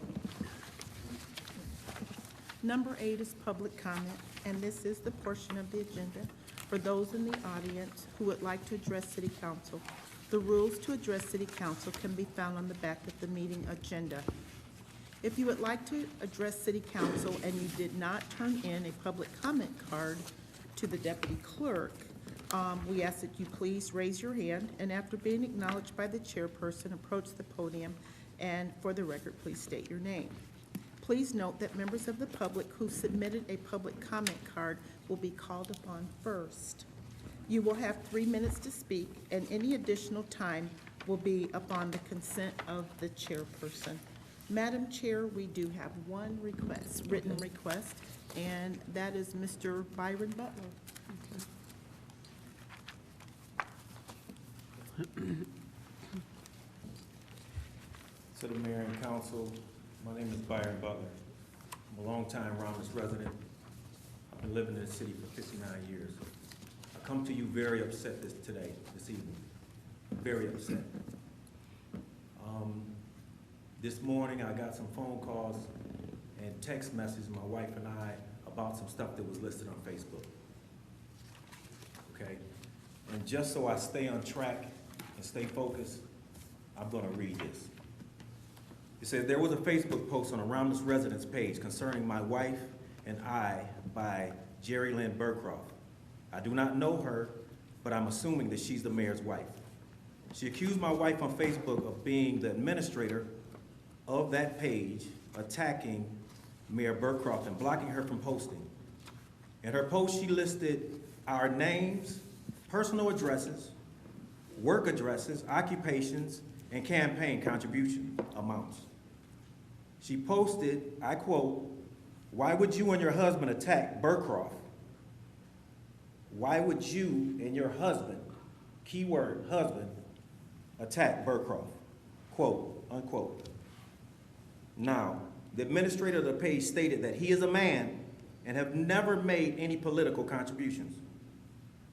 Number 8 is public comment, and this is the portion of the agenda for those in the audience who would like to address city council. The rules to address city council can be found on the back of the meeting agenda. If you would like to address city council and you did not turn in a public comment card to the deputy clerk, we ask that you please raise your hand, and after being acknowledged by the chairperson, approach the podium, and for the record, please state your name. Please note that members of the public who submitted a public comment card will be called upon first. You will have 3 minutes to speak, and any additional time will be upon the consent of the chairperson. Madam Chair, we do have one request, written request, and that is Mr. Byron Butler. To the mayor and council, my name is Byron Butler. I'm a longtime Romulus resident. I've been living in the city for 59 years. I come to you very upset this evening, very upset. This morning, I got some phone calls and text messages, my wife and I, about some stuff that was listed on Facebook. Okay? And just so I stay on track and stay focused, I'm gonna read this. It said, there was a Facebook post on a Romulus residence page concerning my wife and I by Jerry Lynn Burcroft. I do not know her, but I'm assuming that she's the mayor's wife. She accused my wife on Facebook of being the administrator of that page, attacking Mayor Burcroft and blocking her from posting. In her post, she listed our names, personal addresses, work addresses, occupations, and campaign contribution amounts. She posted, I quote, "Why would you and your husband attack Burcroft? Why would you and your husband, keyword husband, attack Burcroft?" Quote, unquote. Now, the administrator of the page stated that he is a man and have never made any political contributions.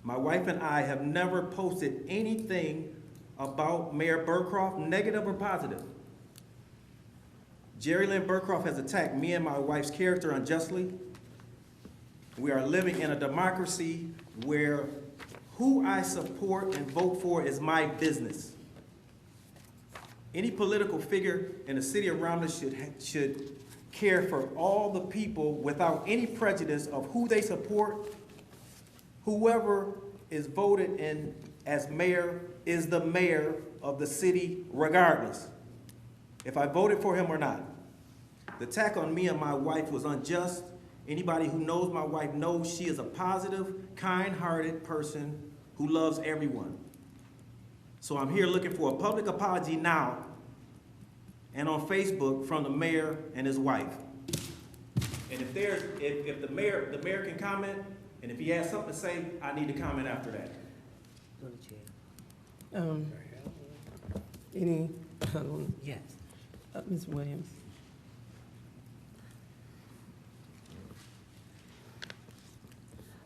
My wife and I have never posted anything about Mayor Burcroft, negative or positive. Jerry Lynn Burcroft has attacked me and my wife's character unjustly. We are living in a democracy where who I support and vote for is my business. Any political figure in the city of Romulus should care for all the people without any prejudice of who they support. Whoever is voted in as mayor is the mayor of the city regardless, if I voted for him or not. The attack on me and my wife was unjust. Anybody who knows my wife knows she is a positive, kind-hearted person who loves everyone. So I'm here looking for a public apology now and on Facebook from the mayor and his wife. And if the mayor can comment, and if he has something to say, I need to comment after that. Go to chair. Any, Yes. Ms. Williams?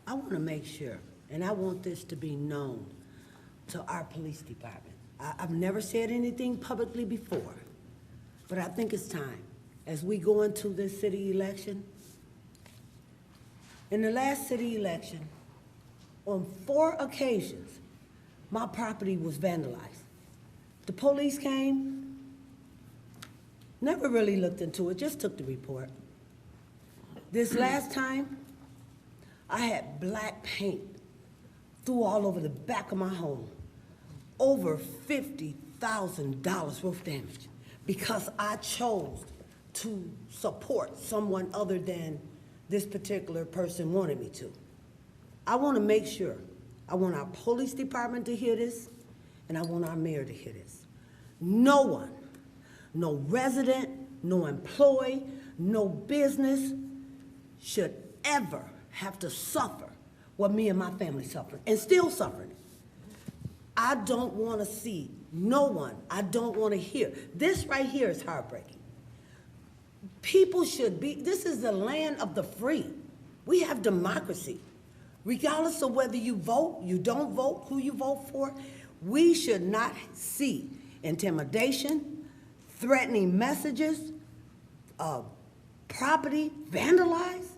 I want to make sure, and I want this to be known to our police department. I've never said anything publicly before, but I think it's time, as we go into this city election. In the last city election, on 4 occasions, my property was vandalized. The police came, never really looked into it, just took the report. This last time, I had black paint through all over the back of my home. Over $50,000 worth of damage because I chose to support someone other than this particular person wanted me to. I want to make sure, I want our police department to hear this, and I want our mayor to hear this. No one, no resident, no employee, no business should ever have to suffer what me and my family suffered, and still suffering. I don't want to see no one, I don't want to hear. This right here is heartbreaking. People should be, this is the land of the free. We have democracy. Regardless of whether you vote, you don't vote, who you vote for, we should not see intimidation, threatening messages, property vandalized.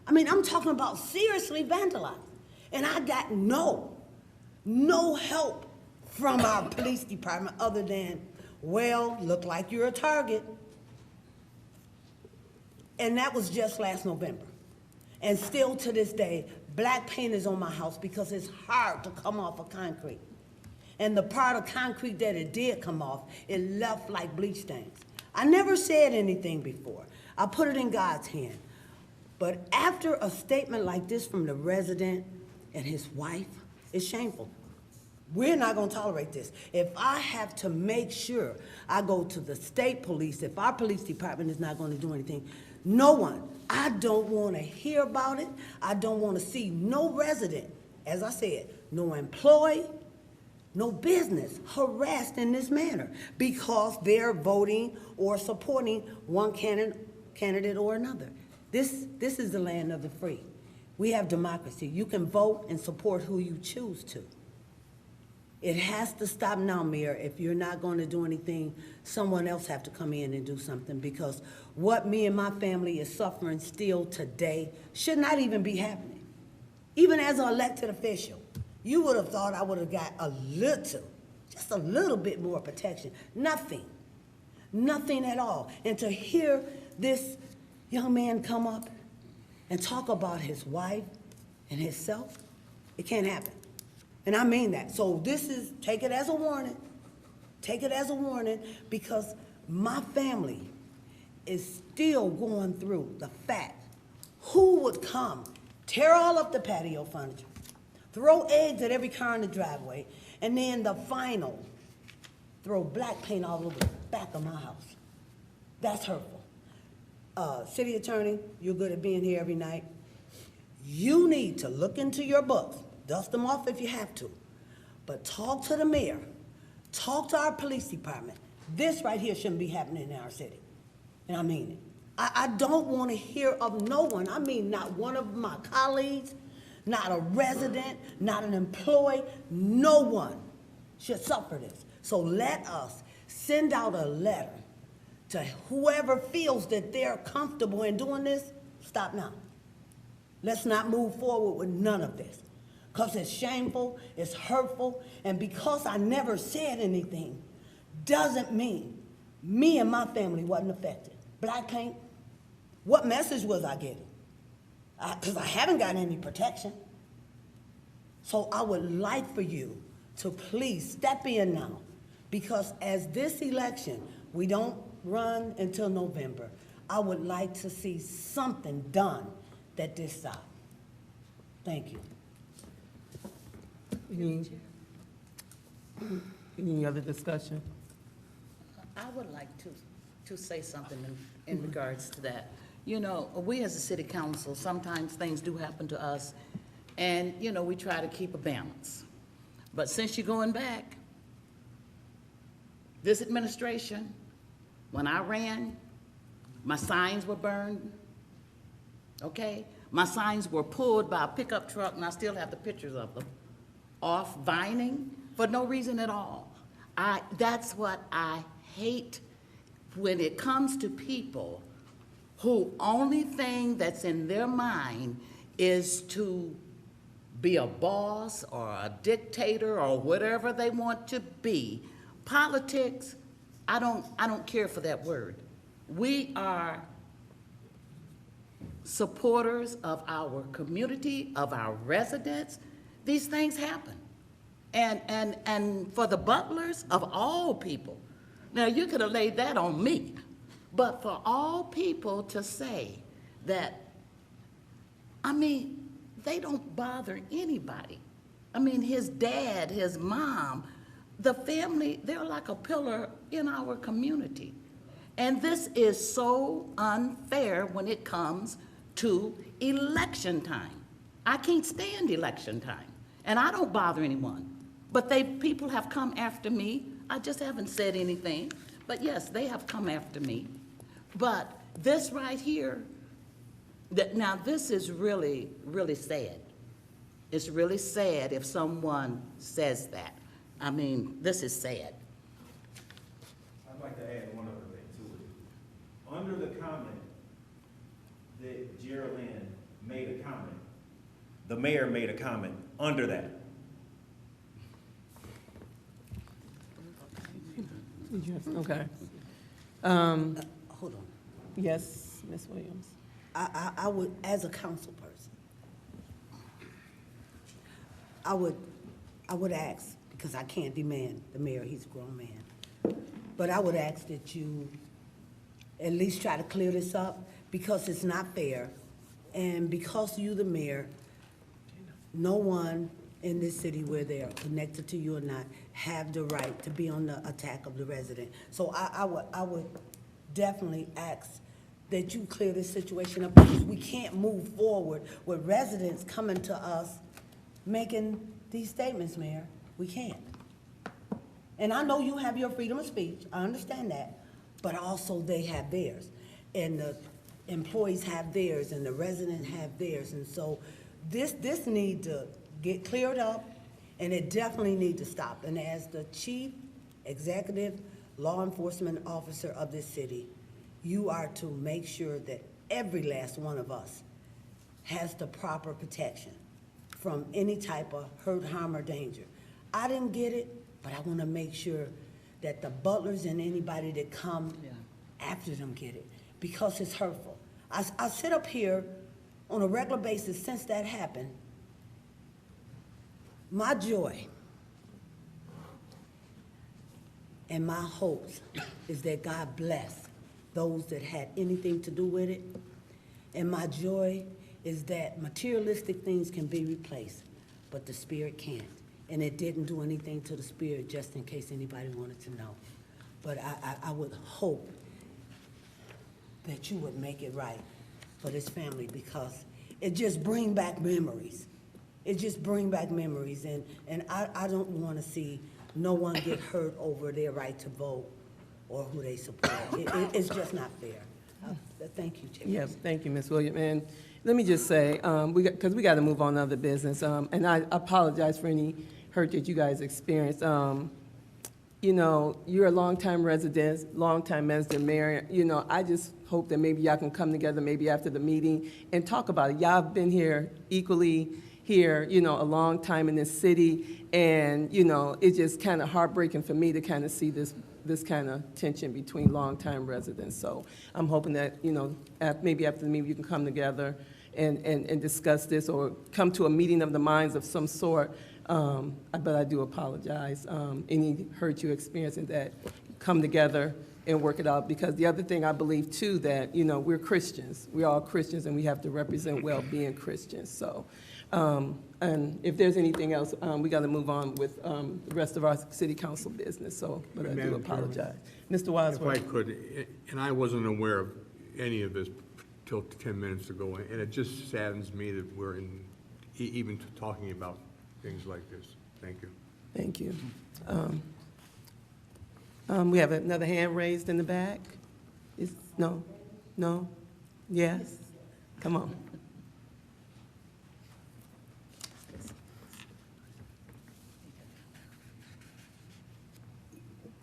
I mean, I'm talking about seriously vandalized. And I got no help from our police department other than, well, look like you're a target. And that was just last November. And still to this day, black paint is on my house because it's hard to come off of concrete. And the part of concrete that it did come off, it left like bleach stains. I never said anything before. I put it in God's hand. But after a statement like this from the resident and his wife, it's shameful. We're not going to tolerate this. If I have to make sure I go to the state police, if our police department is not going to do anything, no one, I don't want to hear about it. I don't want to see no resident, as I said, no employee, no business harassed in this manner because they're voting or supporting one candidate or another. This is the land of the free. We have democracy. You can vote and support who you choose to. It has to stop now, Mayor. If you're not going to do anything, someone else have to come in and do something because what me and my family is suffering still today should not even be happening. Even as an elected official, you would have thought I would have got just a little bit more protection. Nothing at all. And to hear this young man come up and talk about his wife and himself, it can't happen. And I mean that. So take it as a warning. Take it as a warning because my family is still going through the fact who would come, tear all up the patio furniture, throw eggs at every car in the driveway, and then the final, throw black paint all over the back of my house. That's hurtful. City Attorney, you're good at being here every night. You need to look into your books. Dust them off if you have to. But talk to the mayor. Talk to our police department. This right here shouldn't be happening in our city. And I mean it. I don't want to hear of no one. I mean not one of my colleagues, not a resident, not an employee. No one should suffer this. So let us send out a letter to whoever feels that they're comfortable in doing this. Stop now. Let's not move forward with none of this. Because it's shameful, it's hurtful, and because I never said anything doesn't mean me and my family wasn't affected. Black paint, What message was I getting? Because I haven't gotten any protection. So I would like for you to please step in now, because as this election, we don't run until November. I would like to see something done that this stop. Thank you. Any other discussion? I would like to say something in regards to that. You know, we as a city council, sometimes things do happen to us, and, you know, we try to keep a balance. But since you're going back, this administration, when I ran, my signs were burned, okay? My signs were pulled by a pickup truck, and I still have the pictures of them, off Vining for no reason at all. That's what I hate when it comes to people who only thing that's in their mind is to be a boss or a dictator or whatever they want to be. Politics, I don't care for that word. We are supporters of our community, of our residents. These things happen. And for the butlers of all people, now you could have laid that on me, but for all people to say that, I mean, they don't bother anybody. I mean, his dad, his mom, the family, they're like a pillar in our community. And this is so unfair when it comes to election time. I can't stand election time, and I don't bother anyone. But people have come after me. I just haven't said anything, but yes, they have come after me. But this right here, now this is really, really sad. It's really sad if someone says that. I mean, this is sad. I'd like to add one other thing to it. Under the comment that Geraldine made a comment, the mayor made a comment under that. Okay. Hold on. Yes, Ms. Williams. I would, as a council person, I would ask, because I can't demand the mayor, he's a grown man, but I would ask that you at least try to clear this up, because it's not fair, and because you, the mayor, no one in this city, where they're connected to you or not, have the right to be on the attack of the resident. So I would definitely ask that you clear this situation up, because we can't move forward with residents coming to us making these statements, Mayor. We can't. And I know you have your freedom of speech, I understand that, but also they have theirs. And the employees have theirs, and the residents have theirs. And so this need to get cleared up, and it definitely need to stop. And as the chief executive law enforcement officer of this city, you are to make sure that every last one of us has the proper protection from any type of hurt, harm, or danger. I didn't get it, but I want to make sure that the butlers and anybody that come after them get it, because it's hurtful. I sit up here on a regular basis since that happened. My joy and my hopes is that God bless those that had anything to do with it. And my joy is that materialistic things can be replaced, but the spirit can't. And it didn't do anything to the spirit, just in case anybody wanted to know. But I would hope that you would make it right for this family, because it just brings back memories. It just brings back memories, and I don't want to see no one get hurt over their right to vote or who they support. It's just not fair. Thank you, Chairperson. Yes, thank you, Ms. Williams. And let me just say, because we got to move on to other business, and I apologize for any hurt that you guys experienced. You know, you're a longtime resident, longtime resident mayor. You know, I just hope that maybe y'all can come together maybe after the meeting and talk about it. Y'all have been here equally here, you know, a long time in this city, and, you know, it's just kind of heartbreaking for me to kind of see this this kind of tension between longtime residents. So I'm hoping that, you know, maybe after the meeting, you can come together and discuss this, or come to a meeting of the minds of some sort. But I do apologize. Any hurt you experience in that, come together and work it out. Because the other thing I believe too, that, you know, we're Christians. We're all Christians, and we have to represent well being Christians. So, and if there's anything else, we got to move on with the rest of our city council business. So, but I do Madam Chairman, apologize. Mr. If I Wadsworth. could, and I wasn't aware of any of this till 10 minutes ago, and it just saddens me that we're even talking about things like this. Thank you. Thank you. We have another hand raised in the back. No? No? Yes? Come on.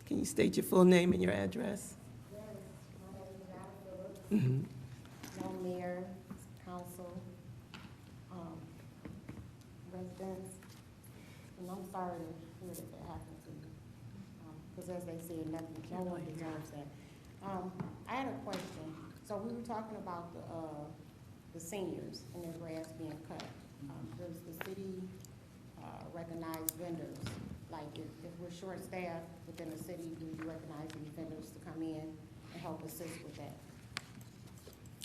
Can you state your full name and your address? Yes, my name is Madam Phillips. Mhm. No mayor, council, residents, and I'm sorry to hear that that happened to you. Because as they say, no one deserves that. I had a question. So we were talking about the seniors and their grass being cut. Does the city recognize vendors? Like if we're short-staffed within the city, do you recognize these vendors to come in and help assist with that?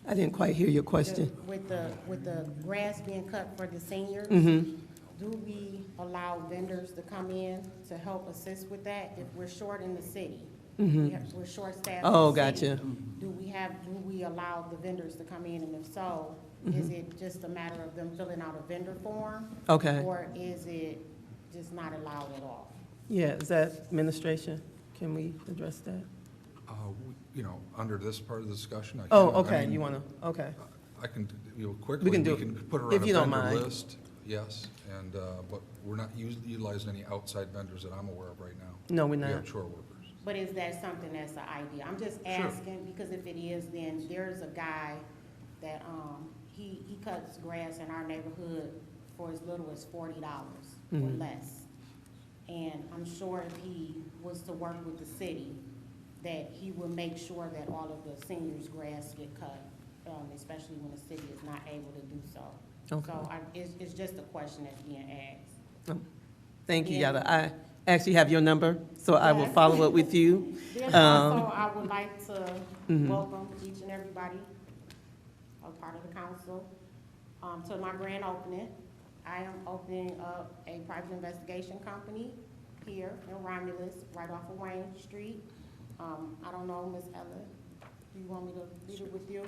I didn't quite hear your question. With the grass being cut for the seniors, Mhm. do we allow vendors to come in to help assist with that? If we're short in the city, we're short-staffed in Oh, the city, gotcha. do we allow the vendors to come in? And if so, is it just a matter of them filling out a vendor form? Okay. Or is it just not allowed at all? Yeah, is that administration? Can we address that? You know, under this part of the discussion, I can. Oh, I okay, mean, you want to, okay. I can, you know, quickly, We we can do can it, put her if on a you don't vendor mind. list, yes, and, but we're not utilizing any outside vendors that I'm aware of right now. No, we're We not. have shore workers. But is that something that's an idea? I'm just asking, because if it is, then there's a guy that, he cuts grass in our neighborhood for as little as $40 or less. And I'm sure if he was to work with the city, that he will make sure that all of the seniors' grass get cut, especially when the city is not able to do so. Okay. So it's just a question that's being asked. Thank you, Yeah. Yada. I actually have your number, so I will Yes. follow up with you. Then also, I would like to Mhm. welcome each and everybody, a part of the council, to my grand opening. I am opening up a private investigation company here in Romulus, right off of Wayne Street. I don't know, Ms. Ella, do you want me to leave it with you?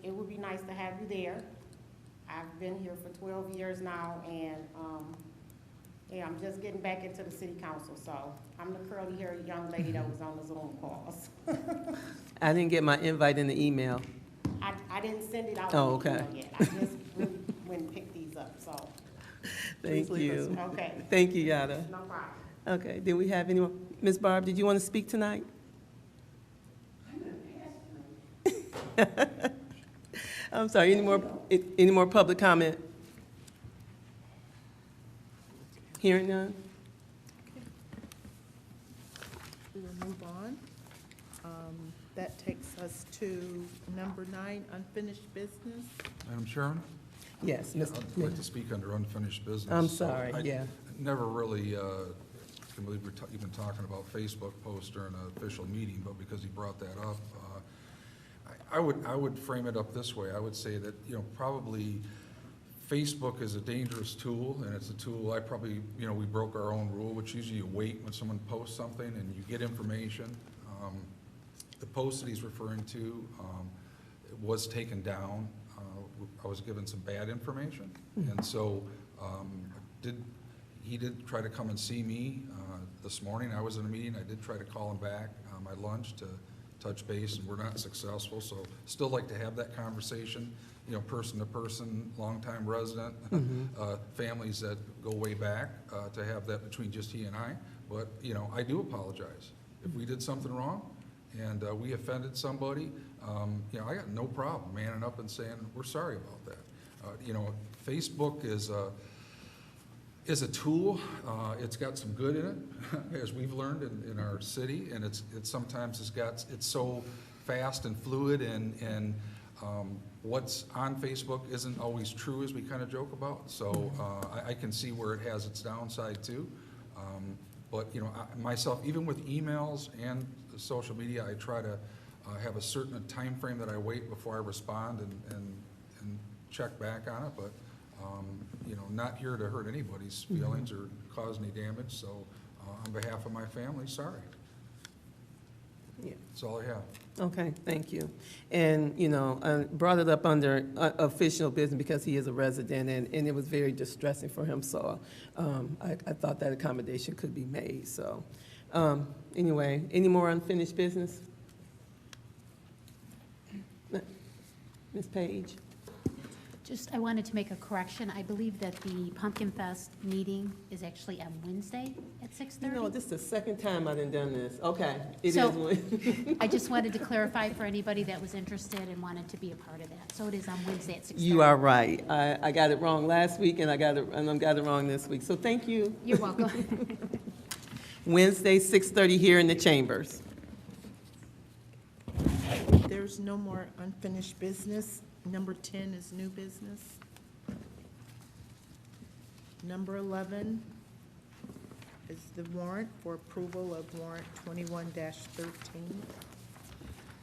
It would be nice to have you there. I've been here for 12 years now, and, yeah, I'm just getting back into the city council, so I'm the curly-haired young lady that was on the Zoom calls. I didn't get my invite in the email. I didn't send it out. Oh, in the okay. email yet. I just went and picked these up, so, Thank you. okay, Thank you, Yada. no problem. Okay, did we have anyone? Ms. Barb, did you want to speak tonight? I'm sorry, any more public comment? Hearing none? We will move on. That takes us to number 9, unfinished business. Madam Chairman? Yes, Mr. I'd like to speak under unfinished business. I'm So sorry, I yeah. never really, can believe we're even talking about Facebook posts during an official meeting, but because he brought that up, I would frame it up this way. I would say that, you know, probably Facebook is a dangerous tool, and it's a tool I probably, you know, we broke our own rule, which usually you wait when someone posts something and you get information. The post that he's referring to, it was taken down. I was given some bad information, and so he did try to come and see me this morning. I was in a meeting. I did try to call him back on my lunch to touch base, and we're not successful. So still like to have that conversation, you know, person to person, longtime resident, families that go way back, to have that between just he and I. But, you know, I do apologize. If we did something wrong and we offended somebody, you know, I got no problem manning up and saying, we're sorry about that. You know, Facebook is is a tool. It's got some good in it, as we've learned in our city, and it sometimes it's so fast and fluid, and what's on Facebook isn't always true, as we kind of joke about. So I can see where it has its downside too. But myself, even with emails and social media, I try to have a certain time frame that I wait before I respond and check back on it. But not here to hurt anybody's feelings or cause any damage. So on behalf of my family, sorry. Yeah. That's all I have. Okay, thank you. And, I brought it up under official business because he is a resident, and it was very distressing for him, so I thought that accommodation could be made, so. Anyway, any more unfinished business? Ms. Page? I wanted to make a correction. I believe that the Pumpkin Fest meeting is actually on Wednesday at 6:30. This is the second time I've done this. Okay, it So, is. I just wanted to clarify for anybody that was interested and wanted to be a part of that. So it is on Wednesday at 6:30. You are right. I got it wrong last week, and I got it wrong this week, so thank you. You're welcome. Wednesday, 6:30 here in the chambers. There's no more unfinished business. Number 10 is new business. Number 11 is the warrant for approval of warrant 21-13.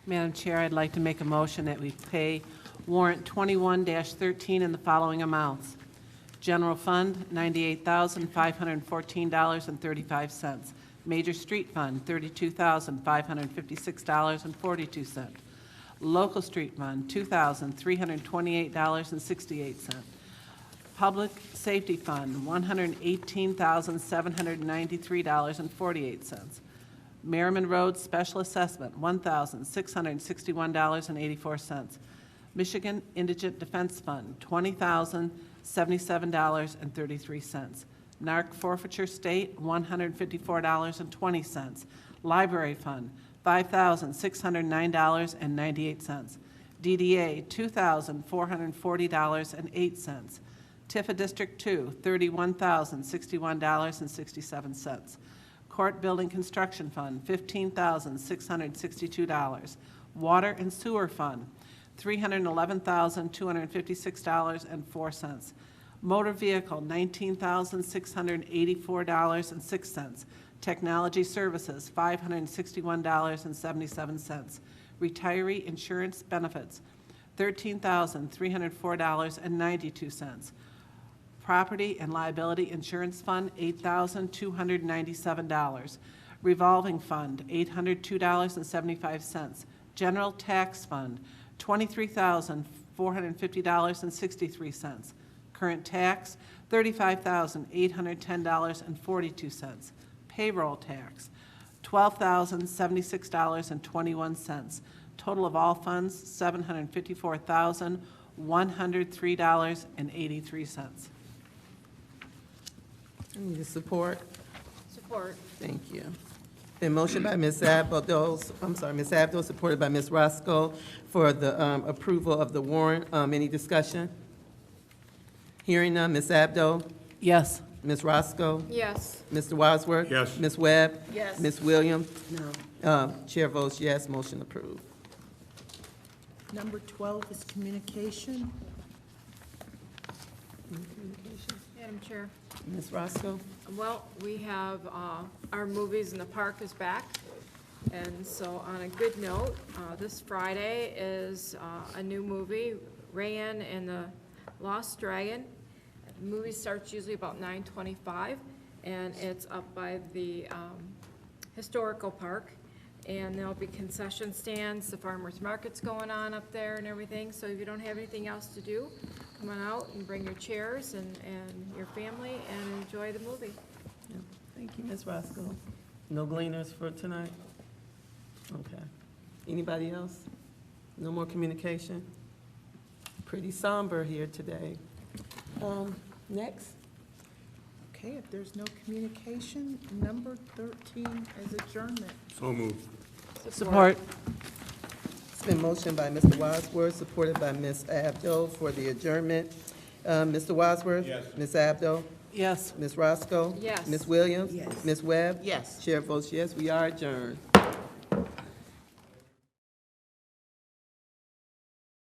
Madam Chair, I'd like to make a motion that we pay warrant 21-13 in the following amounts. General Fund, $98,514.35. Major Street Fund, $32,556.42. Local Street Fund, $2,328.68. Public Safety Fund, $118,793.48. Merriman Road Special Assessment, $1,661.84. Michigan Indigent Defense Fund, $20,077.33. NARC Forfeiture State, $154.20. Library Fund, $5,609.98. DDA, $2,440.08. Tifa District 2, $31,061.67. Court Building Construction Fund, $15,662. Water and Sewer Fund, $311,256.04. Motor Vehicle, $19,684.06. Technology Services, $561.77. Retiree Insurance Benefits, $13,304.92. Property and Liability Insurance Fund, $8,297. Revolving Fund, $802.75. General Tax Fund, $23,450.63. Current tax, $35,810.42. Payroll tax, $12,076.21. Total of all funds, $754,103.83. I need a support. Support. Thank you. Been motion by Ms. Abdo, supported by Ms. Roscoe for the approval of the warrant. Any discussion? Hearing none. Ms. Abdo? Yes. Ms. Roscoe? Yes. Mr. Wadsworth? Yes. Ms. Webb? Yes. Ms. Williams? No. Chair votes yes, motion approved. Number 12 is communication. Madam Chair. Ms. Roscoe? Well, we have, our Movies in the Park is back. And so on a good note, this Friday is a new movie, Rayan and the Lost Dragon. The movie starts usually about 9:25, and it's up by the historical park. And there'll be concession stands, the farmer's market's going on up there and everything. So if you don't have anything else to do, come on out and bring your chairs and your family and enjoy the movie. Yeah. Thank you, Ms. Roscoe. No gleaners for tonight? Okay. Anybody else? No more communication? Pretty somber here today. Next. Okay, if there's no communication, number 13 is adjournment. So moved. Support. It's been motioned by Mr. Wadsworth, supported by Ms. Abdo for the adjournment. Mr. Wadsworth? Yes. Ms. Abdo? Yes. Ms. Roscoe? Yes. Ms. Williams? Yes. Ms. Webb? Yes. Chair votes yes, we are adjourned.